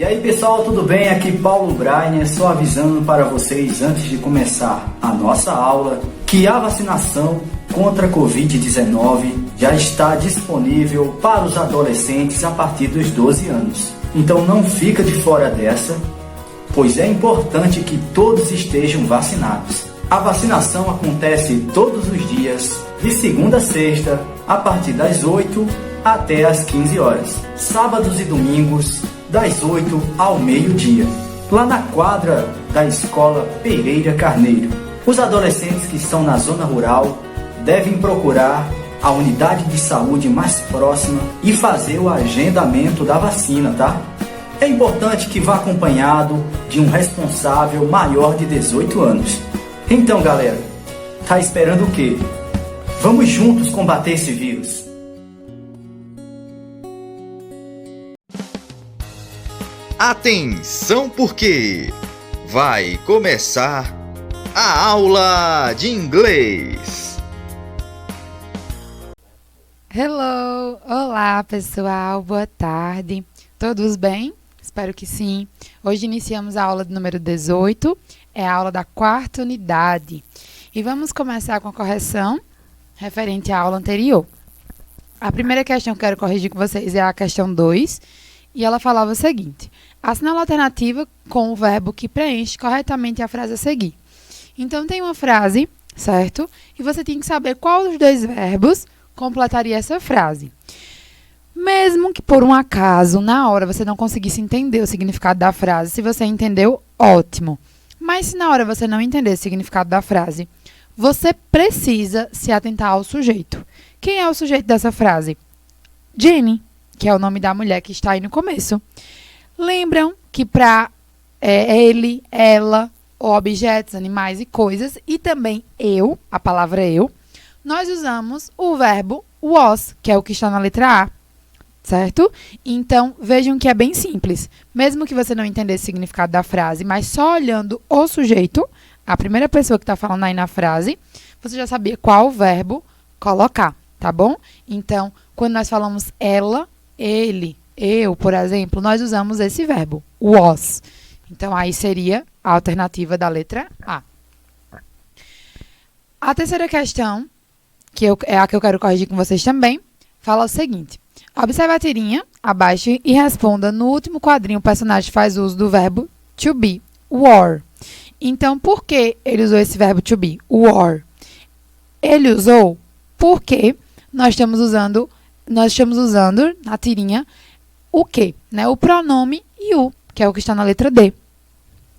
E aí pessoal, tudo bem? Aqui Paulo Brainer, só avisando para vocês antes de começar a nossa aula que a vacinação contra a Covid-19 já está disponível para os adolescentes a partir dos 12 anos. Então não fica de fora dessa, pois é importante que todos estejam vacinados. A vacinação acontece todos os dias, de segunda a sexta, a partir das 8 até as 15 horas. Sábados e domingos, das 8 ao meio-dia, lá na quadra da Escola Pereira Carneiro. Os adolescentes que estão na zona rural devem procurar a unidade de saúde mais próxima e fazer o agendamento da vacina, tá? É importante que vá acompanhado de um responsável maior de 18 anos. Então, galera, tá esperando o quê? Vamos juntos combater esse vírus. Atenção, porque vai começar a aula de inglês. Hello! Olá, pessoal! Boa tarde! Todos bem? Espero que sim. Hoje iniciamos a aula de número 18, é a aula da quarta unidade. E vamos começar com a correção referente à aula anterior. A primeira questão que eu quero corrigir com vocês é a questão 2, e ela falava o seguinte: assinale a alternativa com o verbo que preenche corretamente a frase a seguir. Então, tem uma frase, certo? E você tem que saber qual dos dois verbos completaria essa frase. Mesmo que por um acaso, na hora, você não conseguisse entender o significado da frase, se você entendeu, ótimo. Mas se na hora você não entender o significado da frase, você precisa se atentar ao sujeito. Quem é o sujeito dessa frase? Jenny, que é o nome da mulher que está aí no começo. Lembram que para ele, ela, objetos, animais e coisas, e também eu, a palavra eu, nós usamos o verbo was, que é o que está na letra A, certo? Então, vejam que é bem simples. Mesmo que você não entenda o significado da frase, mas só olhando o sujeito, a primeira pessoa que está falando aí na frase, você já sabia qual verbo colocar, tá bom? Então, quando nós falamos ela, ele, eu, por exemplo, nós usamos esse verbo, was. Então, aí seria a alternativa da letra A. A terceira questão, que é a que eu quero corrigir com vocês também, fala o seguinte: observe a tirinha abaixo e responda. No último quadrinho, o personagem faz uso do verbo to be, wore. Então, por que ele usou esse verbo to be, wore? Ele usou porque nós estamos usando na tirinha o quê? Né? O pronome you, que é o que está na letra D.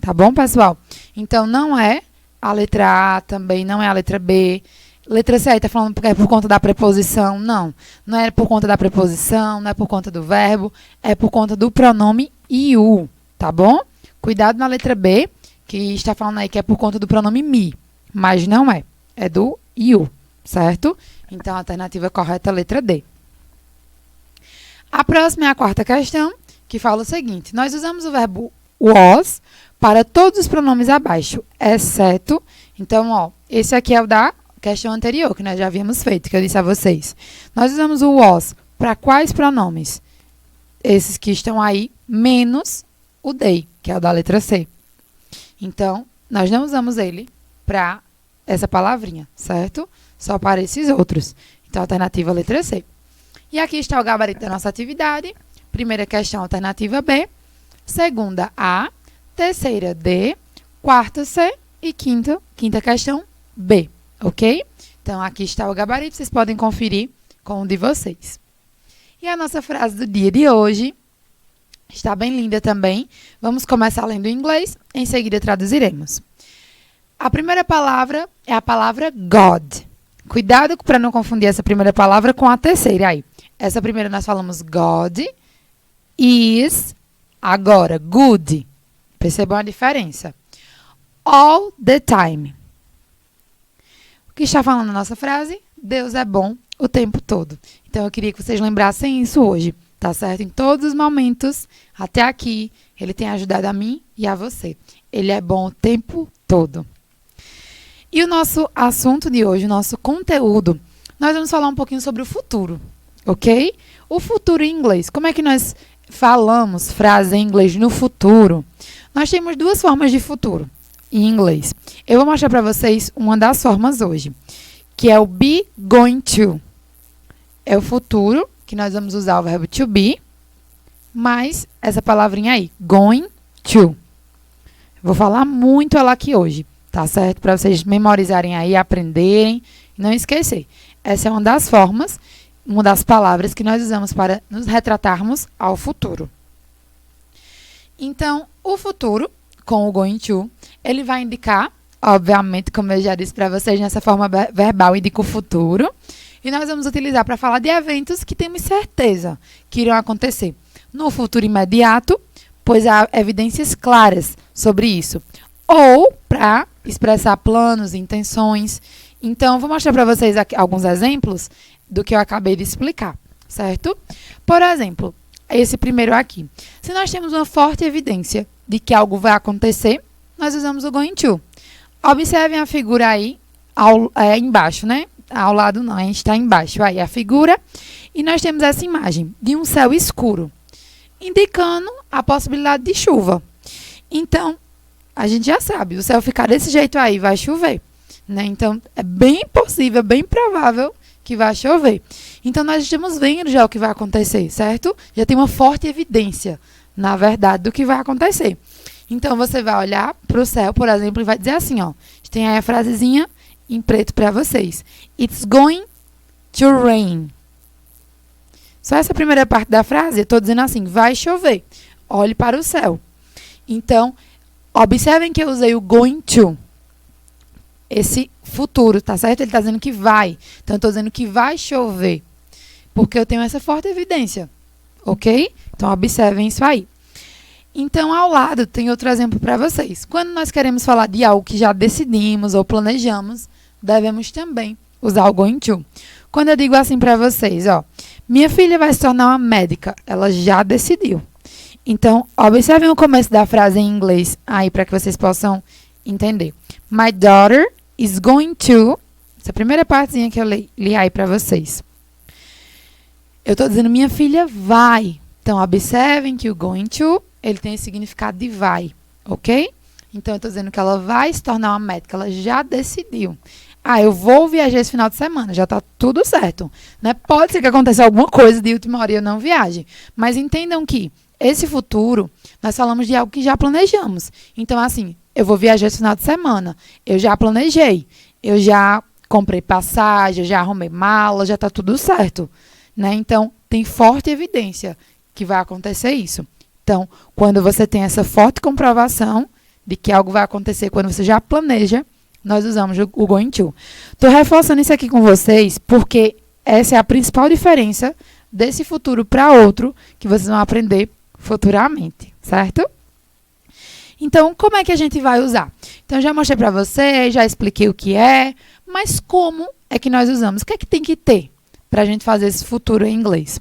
Tá bom, pessoal? Então, não é a letra A, também não é a letra B. Letra C, está falando que é por conta da preposição. Não, não é por conta da preposição, não é por conta do verbo, é por conta do pronome you, tá bom? Cuidado na letra B, que está falando aí que é por conta do pronome me, mas não é. É do you, certo? Então, a alternativa correta é a letra D. A próxima é a quarta questão, que fala o seguinte: nós usamos o verbo was para todos os pronomes abaixo, exceto... Então, ó, esse aqui é o da questão anterior, que nós já havíamos feito, que eu disse a vocês. Nós usamos o was para quais pronomes? Esses que estão aí, menos o they, que é o da letra C. Então, nós não usamos ele para essa palavrinha, certo? Só para esses outros. Então, a alternativa é a letra C. E aqui está o gabarito da nossa atividade. Primeira questão, alternativa B. Segunda, A. Terceira, D. Quarta, C. E quinta questão, B. Ok? Então, aqui está o gabarito. Vocês podem conferir com o de vocês. E a nossa frase do dia de hoje está bem linda também. Vamos começar lendo em inglês. Em seguida, traduziremos. A primeira palavra é a palavra God. Cuidado para não confundir essa primeira palavra com a terceira aí. Essa primeira nós falamos God is, agora, good. Percebam a diferença. All the time. O que está falando na nossa frase? Deus é bom o tempo todo. Então, eu queria que vocês lembrassem isso hoje, tá certo? Em todos os momentos, até aqui, ele tem ajudado a mim e a você. Ele é bom o tempo todo. E o nosso assunto de hoje, o nosso conteúdo, nós vamos falar um pouquinho sobre o futuro, ok? O futuro em inglês. Como é que nós falamos frase em inglês no futuro, nós temos duas formas de futuro em inglês. Eu vou mostrar para vocês uma das formas hoje, que é o be going to. É o futuro, que nós vamos usar o verbo to be, mais essa palavrinha aí, going to. Vou falar muito ela aqui hoje, tá certo? Para vocês memorizarem aí, aprenderem e não esquecer. Essa é uma das formas, uma das palavras que nós usamos para nos retratarmos ao futuro. Então, o futuro, com o going to, ele vai indicar, obviamente, como eu já disse para vocês, nessa forma verbal, indica o futuro. E nós vamos utilizar para falar de eventos que temos certeza que irão acontecer no futuro imediato, pois há evidências claras sobre isso. Ou para expressar planos, intenções. Então, vou mostrar para vocês aqui alguns exemplos do que eu acabei de explicar, certo? Por exemplo, esse primeiro aqui. Se nós temos uma forte evidência de que algo vai acontecer, nós usamos o going to. Observem a figura aí, embaixo, né? Ao lado não, a gente está embaixo. Aí a figura. E nós temos essa imagem de um céu escuro, indicando a possibilidade de chuva. Então, a gente já sabe, o céu ficar desse jeito aí, vai chover, né? Então, é bem possível, bem provável que vai chover. Então, nós estamos vendo já o que vai acontecer, certo? Já tem uma forte evidência, na verdade, do que vai acontecer. Então, você vai olhar para o céu, por exemplo, e vai dizer assim, ó. Tem aí a frasezinha em preto para vocês. It's going to rain. Só essa primeira parte da frase, eu estou dizendo assim, vai chover. Olhe para o céu. Então, observem que eu usei o going to. Esse futuro, tá certo? Ele está dizendo que vai. Então, eu estou dizendo que vai chover. Porque eu tenho essa forte evidência. Ok? Então, observem isso aí. Então, ao lado, tem outro exemplo para vocês. Quando nós queremos falar de algo que já decidimos ou planejamos, devemos também usar o going to. Quando eu digo assim para vocês, ó, minha filha vai se tornar uma médica, ela já decidiu. Então, observem o começo da frase em inglês aí para que vocês possam entender. My daughter is going to... Essa primeira partezinha que eu li aí para vocês. Eu estou dizendo minha filha vai. Então, observem que o going to, ele tem esse significado de vai, ok? Então, eu estou dizendo que ela vai se tornar uma médica, ela já decidiu. Ah, eu vou viajar esse final de semana, já está tudo certo, né? Pode ser que aconteça alguma coisa de última hora e eu não viaje. Mas entendam que esse futuro, nós falamos de algo que já planejamos. Então, assim, eu vou viajar esse final de semana, eu já planejei, eu já comprei passagem, eu já arrumei mala, já está tudo certo, né? Então, tem forte evidência que vai acontecer isso. Então, quando você tem essa forte comprovação de que algo vai acontecer quando você já planeja, nós usamos o going to. Estou reforçando isso aqui com vocês porque essa é a principal diferença desse futuro para outro que vocês vão aprender futuramente, certo? Então, como é que a gente vai usar? Então, já mostrei para vocês, já expliquei o que é, mas como é que nós usamos? O que é que tem que ter para a gente fazer esse futuro em inglês?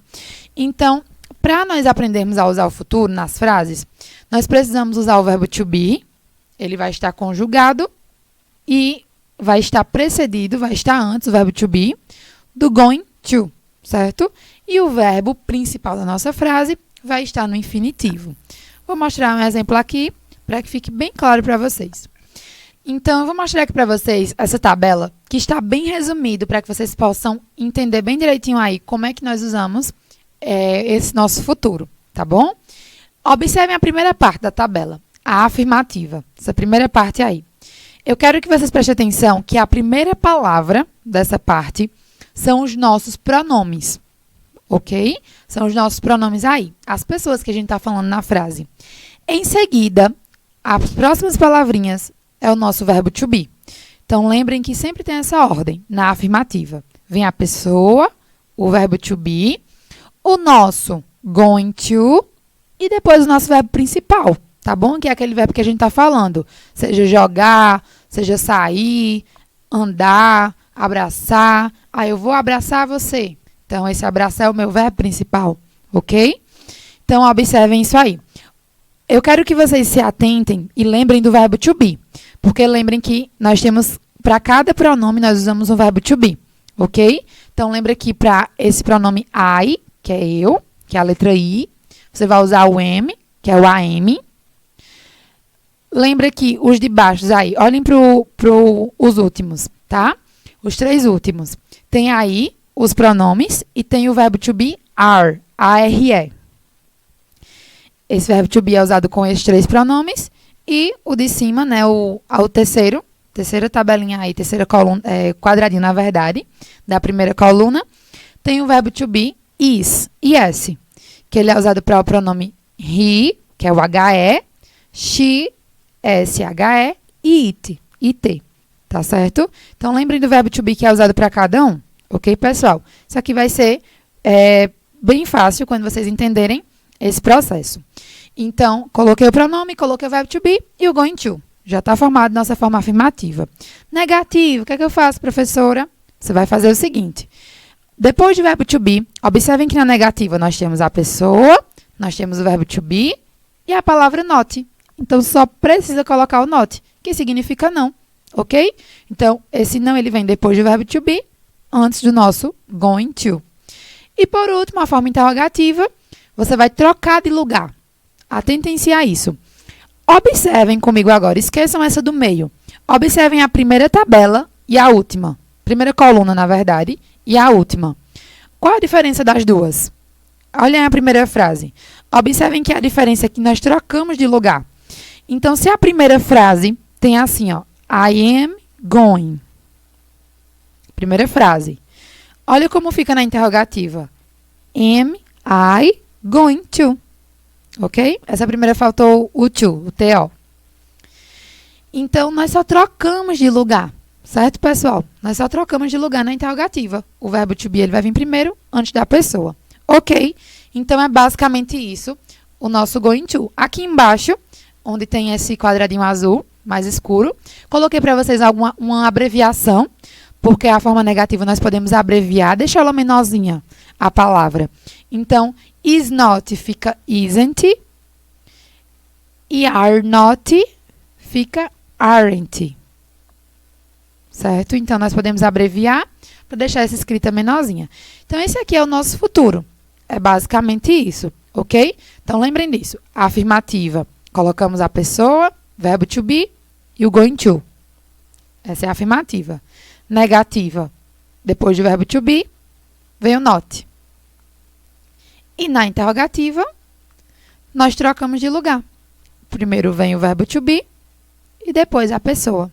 Então, para nós aprendermos a usar o futuro nas frases, nós precisamos usar o verbo to be, ele vai estar conjugado e vai estar precedido, vai estar antes, o verbo to be, do going to, certo? E o verbo principal da nossa frase vai estar no infinitivo. Vou mostrar um exemplo aqui para que fique bem claro para vocês. Então, eu vou mostrar aqui para vocês essa tabela que está bem resumido para que vocês possam entender bem direitinho aí como é que nós usamos esse nosso futuro, tá bom? Observem a primeira parte da tabela, a afirmativa, essa primeira parte aí. Eu quero que vocês prestem atenção que a primeira palavra dessa parte são os nossos pronomes, ok? São os nossos pronomes aí, as pessoas que a gente está falando na frase. Em seguida, as próximas palavrinhas é o nosso verbo to be. Então, lembrem que sempre tem essa ordem na afirmativa. Vem a pessoa, o verbo to be, o nosso going to e depois o nosso verbo principal, tá bom? Que é aquele verbo que a gente está falando. Seja jogar, seja sair, andar, abraçar. Ah, eu vou abraçar você. Então, esse abraçar é o meu verbo principal, ok? Então, observem isso aí. Eu quero que vocês se atentem e lembrem do verbo to be. Porque lembrem que nós temos, para cada pronome, nós usamos um verbo to be, ok? Então, lembra que para esse pronome I, que é eu, que é a letra I, você vai usar o am, que é o am. Lembra que os de baixo aí, olhem os últimos, tá? Os 3 últimos. Tem aí os pronomes e tem o verbo to be are, are. Esse verbo to be é usado com esses 3 pronomes. E o de cima, né, o terceira tabelinha aí, terceira coluna, quadradinho, na verdade, da primeira coluna, tem o verbo to be is, yes, que ele é usado para o pronome he, que é o he, she, she, e it, tá certo? Então, lembrem do verbo to be que é usado para cada um, ok, pessoal? Isso aqui vai ser bem fácil quando vocês entenderem esse processo. Então, coloquei o pronome, coloquei o verbo to be e o going to. Já está formado nossa forma afirmativa. Negativo, o que é que eu faço, professora? Você vai fazer o seguinte. Depois do verbo to be, observem que na negativa nós temos a pessoa, nós temos o verbo to be e a palavra not. Então, só precisa colocar o not, que significa não, ok? Então, esse não ele vem depois do verbo to be, antes do nosso going to. E, por último, a forma interrogativa, você vai trocar de lugar. Atentem-se a isso. Observem comigo agora, esqueçam essa do meio. Observem a primeira tabela e a última. Primeira coluna, na verdade, e a última. Qual a diferença das duas? Olhem a primeira frase. Observem que a diferença é que nós trocamos de lugar. Então, se a primeira frase tem assim, ó, I am going. Primeira frase. Olha como fica na interrogativa. Am I going to? Ok? Essa primeira faltou o to, o to. Então, nós só trocamos de lugar. Certo, pessoal? Nós só trocamos de lugar na interrogativa. O verbo to be ele vai vir primeiro, antes da pessoa. Ok? Então, é basicamente isso, o nosso going to. Aqui embaixo, onde tem esse quadradinho azul, mais escuro, coloquei para vocês uma abreviação, porque a forma negativa nós podemos abreviar, deixar ela menorzinha, a palavra. Então, is not fica isn't, e are not fica aren't. Certo? Então, nós podemos abreviar para deixar essa escrita menorzinha. Então, esse aqui é o nosso futuro. É basicamente isso, ok? Então, lembrem disso. A afirmativa, colocamos a pessoa, verbo to be e o going to. Essa é a afirmativa. Negativa, depois do verbo to be, vem o not. E na interrogativa, nós trocamos de lugar. Primeiro vem o verbo to be e depois a pessoa.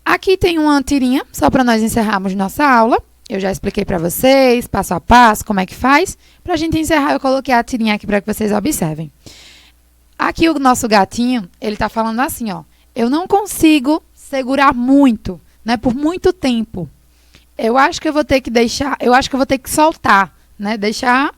Aqui tem uma tirinha, só para nós encerrarmos nossa aula. Eu já expliquei para vocês, passo a passo, como é que faz. Para a gente encerrar, eu coloquei a tirinha aqui para que vocês observem. Aqui o nosso gatinho, ele está falando assim, ó. Eu não consigo segurar muito, né, por muito tempo. Eu acho que eu vou ter que deixar, eu acho que eu vou ter que soltar, né, deixar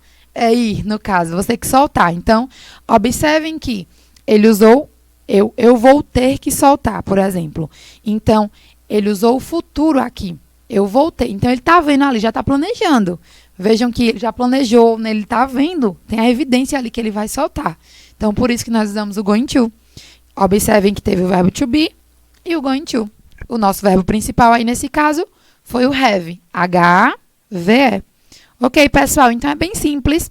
ir, no caso, vou ter que soltar. Então, observem que ele usou eu vou ter que soltar, por exemplo. Então, ele usou o futuro aqui. Eu vou ter. Então, ele está vendo ali, já está planejando. Vejam que ele já planejou, né? Ele está vendo. Tem a evidência ali que ele vai soltar. Então, por isso que nós usamos o going to. Observem que teve o verbo to be e o going to. O nosso verbo principal aí, nesse caso, foi o have. H-V-E. Ok, pessoal? Então, é bem simples.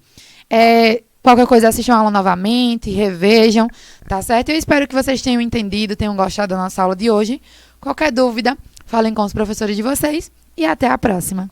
Qualquer coisa, assistam a aula novamente, revejam, tá certo? Eu espero que vocês tenham entendido, tenham gostado da nossa aula de hoje. Qualquer dúvida, falem com os professores de vocês e até a próxima.